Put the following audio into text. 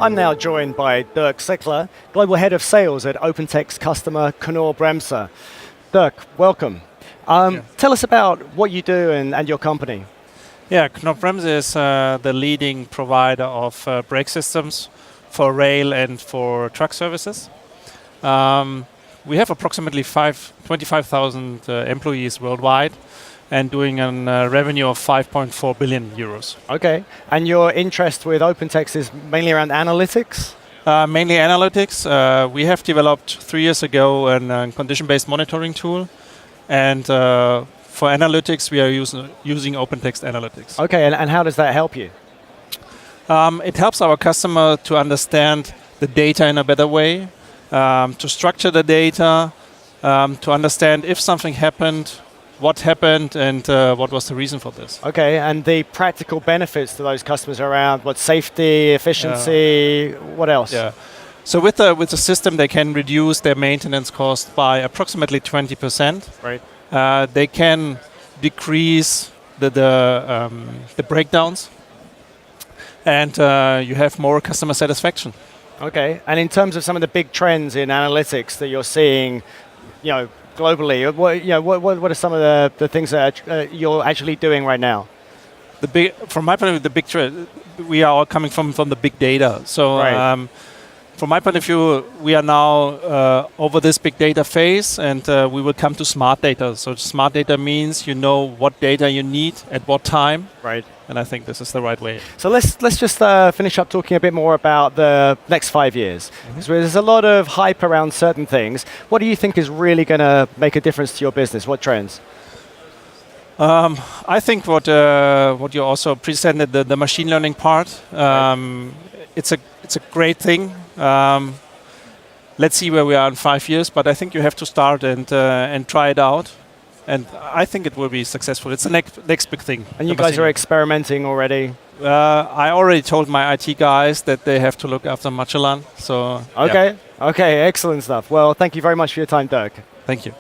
I'm now joined by Dirk Seckler, Global Head of Sales at OpenText customer Knorr-Bremse. Dirk, welcome. Tell us about what you do and your company. Yeah, Knorr-Bremse is the leading provider of brake systems for rail and for truck services. We have approximately 25,000 employees worldwide and doing a revenue of 5.4 billion euros. Okay, and your interest with OpenText is mainly around analytics? Mainly analytics. We have developed 3 years ago a condition-based monitoring tool, and for analytics we are using OpenText Analytics. Okay, and how does that help you? It helps our customer to understand the data in a better way, to structure the data, to understand if something happened, what happened, and what was the reason for this. Okay, and the practical benefits to those customers around what safety, efficiency, what else? Yeah. So with the system, they can reduce their maintenance cost by approximately 20%. Right. They can decrease the breakdowns, and you have more customer satisfaction. Okay, and in terms of some of the big trends in analytics that you're seeing, globally, what are some of the things that you're actually doing right now? From my point of view, the big trend, we are all coming from the big data. So right. From my point of view, we are now over this big data phase, and we will come to smart data. So smart data means you know what data you need at what time. Right. And I think this is the right way. So let's just finish up talking a bit more about the next 5 years. Because there's a lot of hype around certain things. What do you think is really going to make a difference to your business? What trends? I think what you also presented, the machine learning part, it's a great thing. Let's see where we are in 5 years, but I think you have to start and try it out. And I think it will be successful. It's the next big thing. And you guys are experimenting already? I already told my IT guys that they have to look after Magellan. So okay, excellent stuff. Well, thank you very much for your time, Dirk. Thank you.